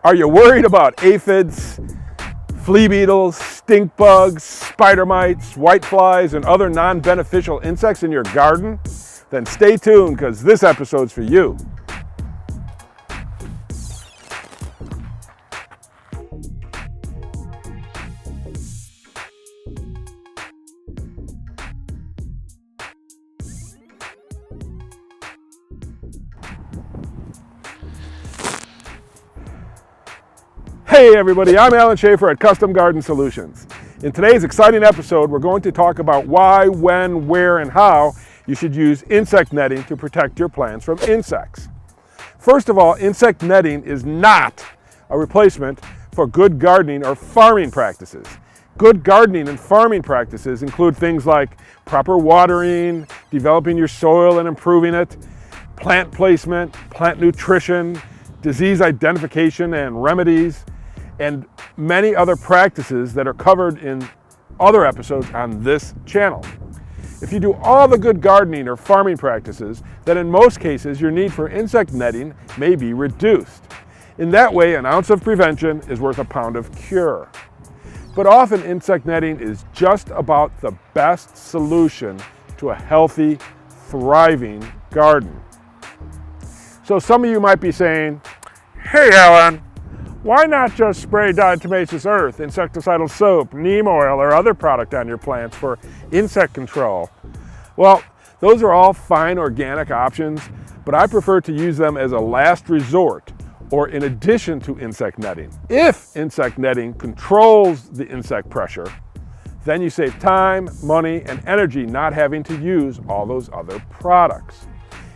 Are you worried about aphids, flea beetles, stink bugs, spider mites, whiteflies, and other non-beneficial insects in your garden? Then stay tuned, because this episode's for you. Hey everybody, I'm Alan Schaefer at Custom Garden Solutions. In today's exciting episode, we're going to talk about why, when, where, and how you should use insect netting to protect your plants from insects. First of all, insect netting is not a replacement for good gardening or farming practices. Good gardening and farming practices include things like proper watering, developing your soil and improving it, plant placement, plant nutrition, disease identification and remedies, and many other practices that are covered in other episodes on this channel. If you do all the good gardening or farming practices, then in most cases your need for insect netting may be reduced. In that way, an ounce of prevention is worth a pound of cure. But often insect netting is just about the best solution to a healthy, thriving garden. So some of you might be saying, "Hey Alan, why not just spray diatomaceous earth, insecticidal soap, neem oil, or other product on your plants for insect control?" Well, those are all fine organic options, but I prefer to use them as a last resort or in addition to insect netting. If insect netting controls the insect pressure, then you save time, money, and energy not having to use all those other products.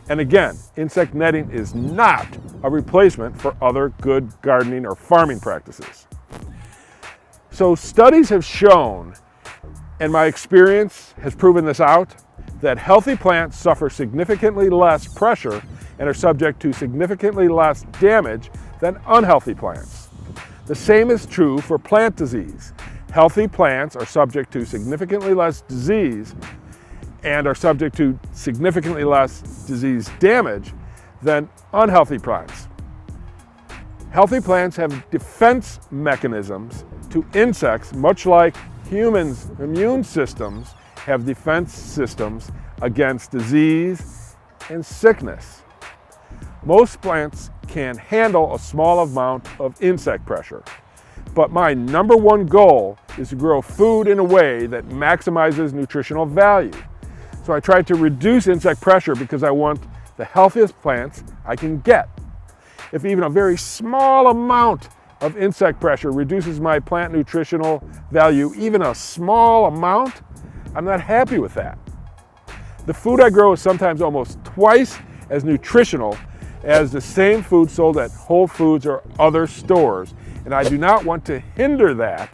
And again, insect netting is not a replacement for other good gardening or farming practices. So studies have shown, and my experience has proven this out, that healthy plants suffer significantly less pressure and are subject to significantly less damage than unhealthy plants. The same is true for plant disease. Healthy plants are subject to significantly less disease and are subject to significantly less disease damage than unhealthy plants. Healthy plants have defense mechanisms to insects, much like humans' immune systems have defense systems against disease and sickness. Most plants can handle a small amount of insect pressure, but my number one goal is to grow food in a way that maximizes nutritional value. So I try to reduce insect pressure because I want the healthiest plants I can get. If even a very small amount of insect pressure reduces my plant nutritional value, even a small amount, I'm not happy with that. The food I grow is sometimes almost twice as nutritional as the same food sold at Whole Foods or other stores, and I do not want to hinder that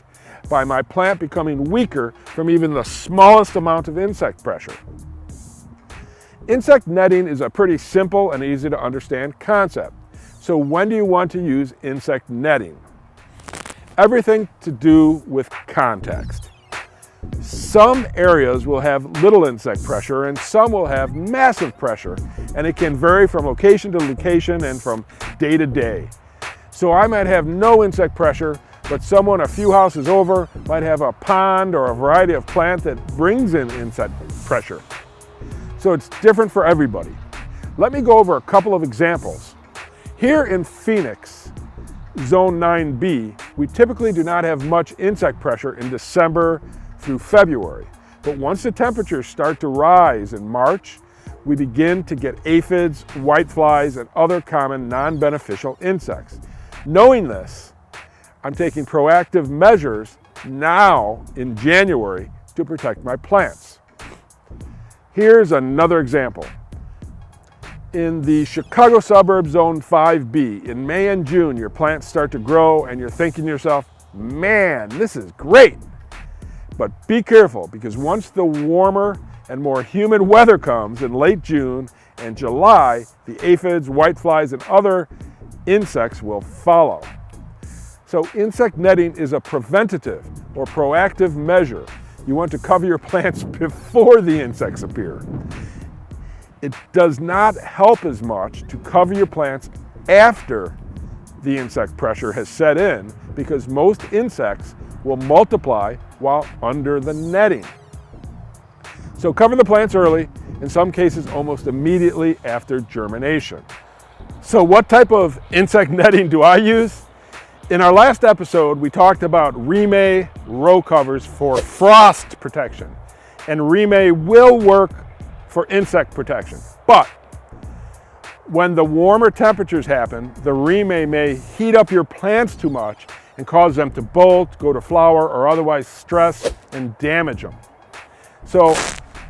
by my plant becoming weaker from even the smallest amount of insect pressure. Insect netting is a pretty simple and easy to understand concept. So when do you want to use insect netting? Everything to do with context. Some areas will have little insect pressure and some will have massive pressure, and it can vary from location to location and from day to day. So I might have no insect pressure, but someone a few houses over might have a pond or a variety of plant that brings in insect pressure. So it's different for everybody. Let me go over a couple of examples. Here in Phoenix, Zone 9B, we typically do not have much insect pressure in December through February. But once the temperatures start to rise in March, we begin to get aphids, whiteflies, and other common non-beneficial insects. Knowing this, I'm taking proactive measures now in January to protect my plants. Here's another example. In the Chicago suburb Zone 5B, in May and June, your plants start to grow and you're thinking to yourself, "Man, this is great." But be careful, because once the warmer and more humid weather comes in late June and July, the aphids, whiteflies, and other insects will follow. So insect netting is a preventative or proactive measure. You want to cover your plants before the insects appear. It does not help as much to cover your plants after the insect pressure has set in because most insects will multiply while under the netting. So cover the plants early, in some cases almost immediately after germination. So what type of insect netting do I use? In our last episode, we talked about Remay row covers for frost protection. And Remay will work for insect protection. But when the warmer temperatures happen, the Remay may heat up your plants too much and cause them to bolt, go to flower, or otherwise stress and damage them. So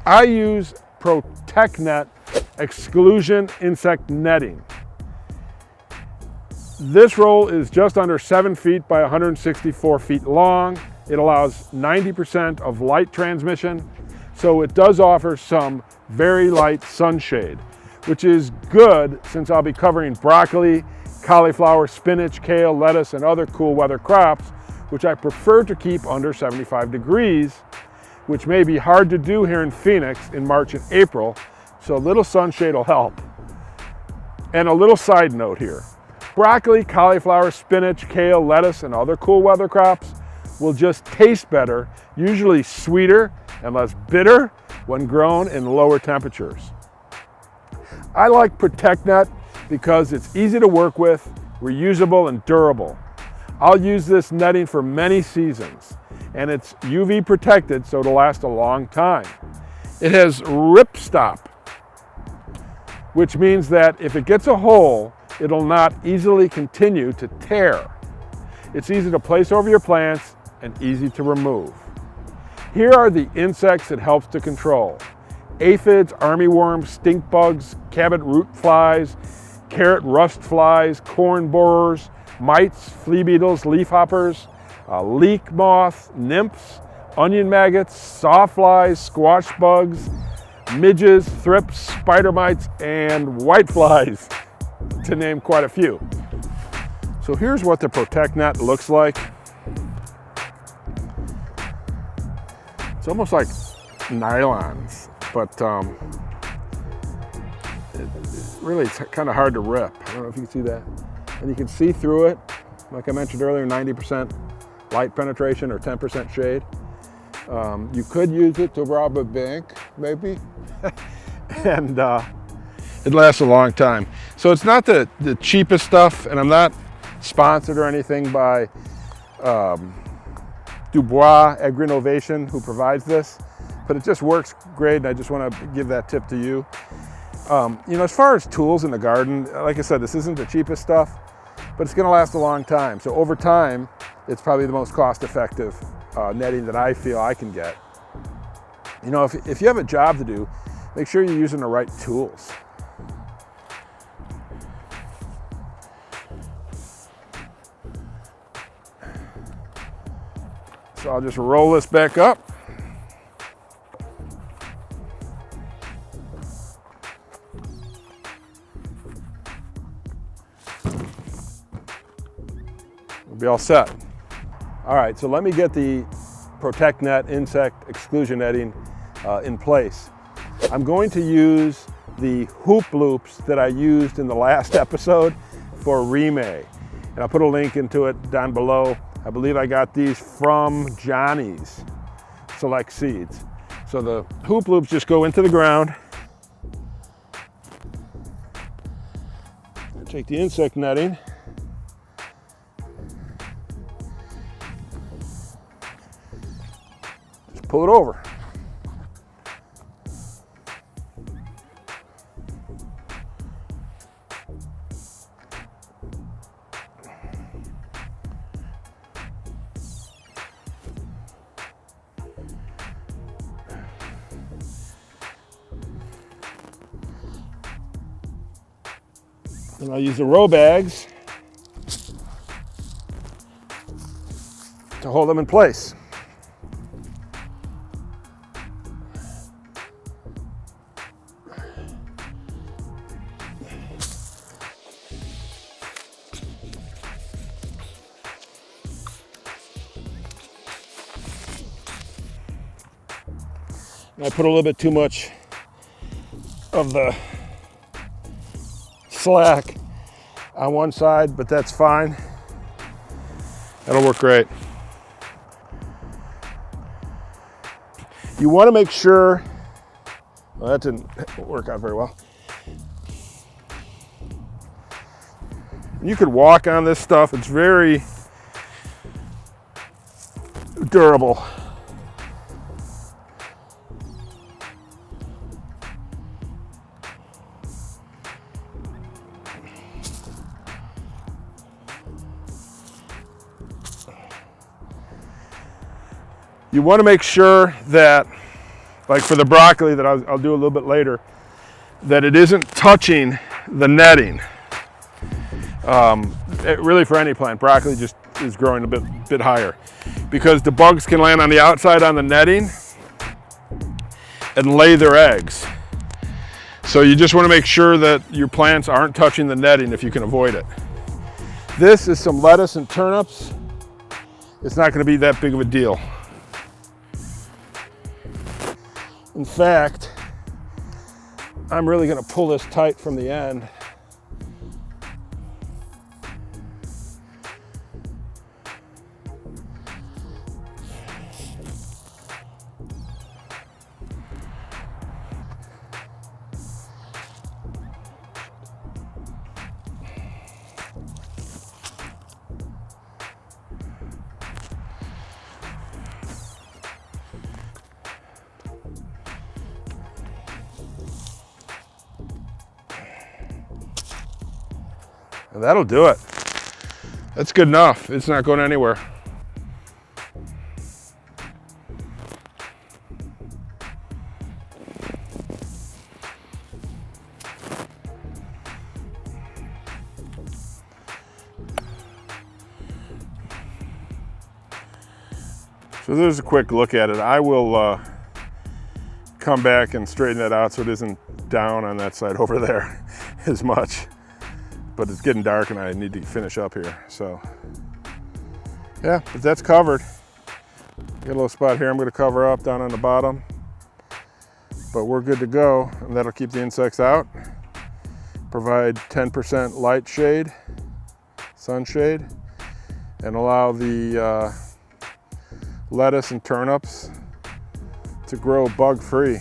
I use ProtekNet Exclusion Insect Netting. This roll is just under 7 feet by 164 feet long. It allows 90% of light transmission, so it does offer some very light sunshade, which is good since I'll be covering broccoli, cauliflower, spinach, kale, lettuce, and other cool weather crops, which I prefer to keep under 75 degrees, which may be hard to do here in Phoenix in March and April, so a little sunshade will help. And a little side note here. Broccoli, cauliflower, spinach, kale, lettuce, and other cool weather crops will just taste better, usually sweeter and less bitter when grown in lower temperatures. I like ProtekNet because it's easy to work with, reusable, and durable. I'll use this netting for many seasons, and it's UV protected so it'll last a long time. It has ripstop, which means that if it gets a hole, it'll not easily continue to tear. It's easy to place over your plants and easy to remove. Here are the insects it helps to control: aphids, armyworms, stink bugs, cabbage root flies, carrot rust flies, corn borers, mites, flea beetles, leafhoppers, leek moths, nymphs, onion maggots, sawflies, squash bugs, midges, thrips, spider mites, and whiteflies, to name quite a few. So here's what the ProtekNet looks like. It's almost like nylons, but it's kind of hard to rip. I don't know if you can see that. And you can see through it, like I mentioned earlier, 90% light penetration or 10% shade. You could use it to rob a bank, maybe, and it lasts a long time. So it's not the cheapest stuff, and I'm not sponsored or anything by Dubois Agrinovation, who provides this, but it just works great, and I just want to give that tip to you. As far as tools in the garden, like I said, this isn't the cheapest stuff, but it's going to last a long time. So over time, it's probably the most cost-effective netting that I feel I can get. If you have a job to do, make sure you're using the right tools. So I'll just roll this back up. We'll be all set. All right, so let me get the ProtekNet Insect Exclusion Netting in place. I'm going to use the hoop loops that I used in the last episode for Remay, and I'll put a link into it down below. I believe I got these from Johnny's Select Seeds. So the hoop loops just go into the ground. Take the insect netting. Just pull it over. And I'll use the row bags to hold them in place. And I put a little bit too much of the slack on one side, but that's fine. That'll work great. You want to make sure, well, that didn't work out very well. You could walk on this stuff. It's very durable. You want to make sure that, like for the broccoli that I'll do a little bit later, that it isn't touching the netting. Really for any plant, broccoli just is growing a bit higher, because the bugs can land on the outside on the netting and lay their eggs. So you just want to make sure that your plants aren't touching the netting if you can avoid it. This is some lettuce and turnips. It's not going to be that big of a deal. In fact, I'm really going to pull this tight from the end. And that'll do it. That's good enough. It's not going anywhere. So there's a quick look at it. I will come back and straighten that out so it isn't down on that side over there as much. But it's getting dark and I need to finish up here. So yeah, but that's covered. Got a little spot here I'm going to cover up down on the bottom, but we're good to go, and that'll keep the insects out. Provide 10% light shade, sunshade, and allow the lettuce and turnips to grow bug free.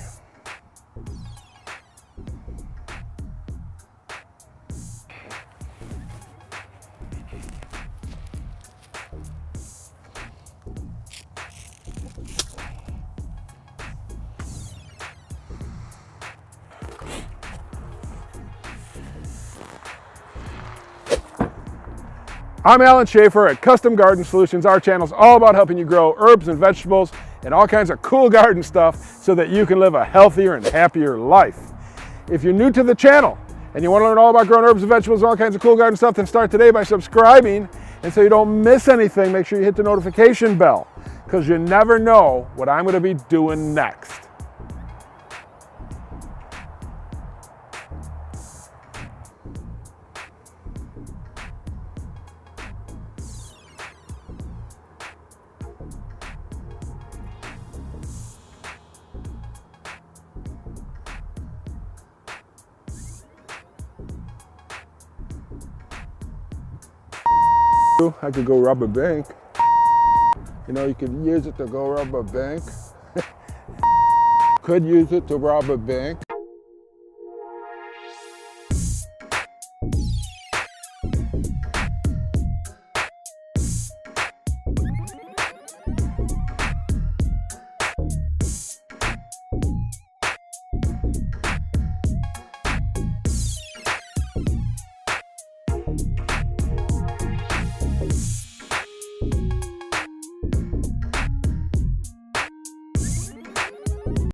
I'm Alan Schaefer at Custom Garden Solutions. Our channel is all about helping you grow herbs and vegetables and all kinds of cool garden stuff so that you can live a healthier and happier life. If you're new to the channel and you want to learn all about growing herbs and vegetables and all kinds of cool garden stuff, then start today by subscribing. And so you don't miss anything, make sure you hit the notification bell, because you never know what I'm going to be doing next. I could go rob a bank. You know, you could use it to go rob a bank. Could use it to rob a bank.